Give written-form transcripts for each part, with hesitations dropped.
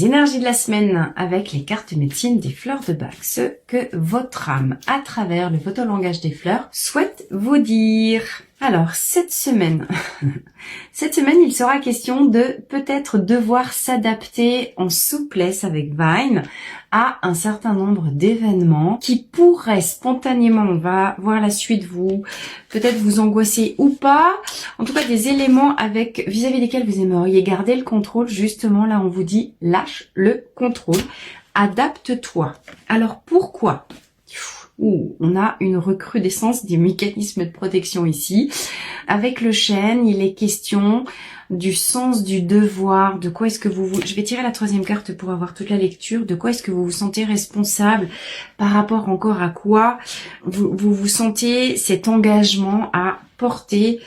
les énergies de la semaine avec les cartes médecine des fleurs de bac, ce que votre âme, à travers le photolangage des fleurs, souhaite vous dire. Alors, cette semaine, il sera question de peut-être devoir s'adapter en souplesse avec Vine à un certain nombre d'événements qui pourraient spontanément, on va voir la suite, peut-être vous angoisser ou pas. En tout cas, des éléments vis-à-vis desquels vous aimeriez garder le contrôle. Justement, là, on vous dit lâche le contrôle, adapte-toi. Alors, pourquoi ? On a une recrudescence des mécanismes de protection ici. Avec le chêne, il est question du sens du devoir, de quoi est-ce que je vais tirer la troisième carte pour avoir toute la lecture, de quoi est-ce que vous vous sentez responsable, par rapport encore à quoi vous sentez cet engagement à porter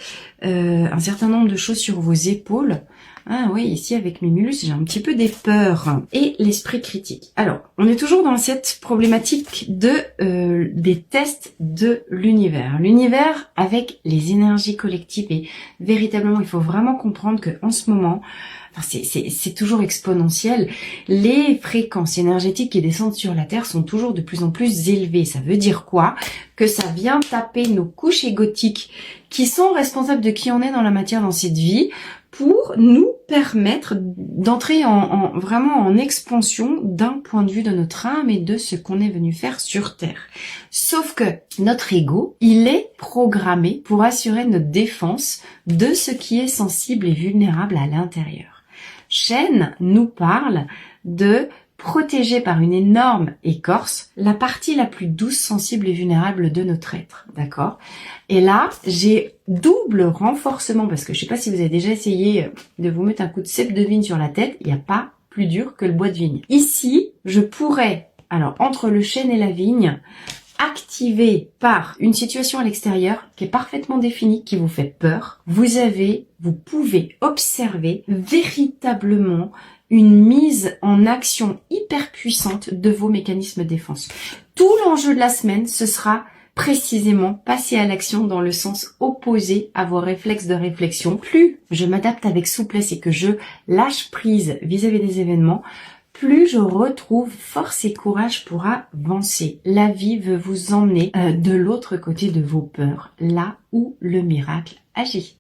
un certain nombre de choses sur vos épaules. Ah oui, ici avec Mimulus, j'ai un petit peu des peurs. Et l'esprit critique. Alors, on est toujours dans cette problématique des tests de l'univers. L'univers avec les énergies collectives. Et véritablement, il faut vraiment comprendre que en ce moment, c'est toujours exponentiel. Les fréquences énergétiques qui descendent sur la Terre sont toujours de plus en plus élevées. Ça veut dire quoi? Que ça vient taper nos couches égotiques qui sont responsables de qui on est dans la matière dans cette vie, pour nous permettre d'entrer vraiment en expansion d'un point de vue de notre âme et de ce qu'on est venu faire sur Terre. Sauf que notre ego, il est programmé pour assurer notre défense de ce qui est sensible et vulnérable à l'intérieur. Chêne nous parle de protéger par une énorme écorce la partie la plus douce, sensible et vulnérable de notre être, d'accord? Et là, j'ai double renforcement, parce que je sais pas si vous avez déjà essayé de vous mettre un coup de cèpe de vigne sur la tête, il n'y a pas plus dur que le bois de vigne. Ici, je pourrais, alors entre le chêne et la vigne, activer par une situation à l'extérieur qui est parfaitement définie, qui vous fait peur, vous pouvez observer véritablement une mise en action hyper puissante de vos mécanismes de défense. Tout l'enjeu de la semaine, ce sera précisément passer à l'action dans le sens opposé à vos réflexes de réflexion. Plus je m'adapte avec souplesse et que je lâche prise vis-à-vis des événements, plus je retrouve force et courage pour avancer. La vie veut vous emmener de l'autre côté de vos peurs, là où le miracle agit.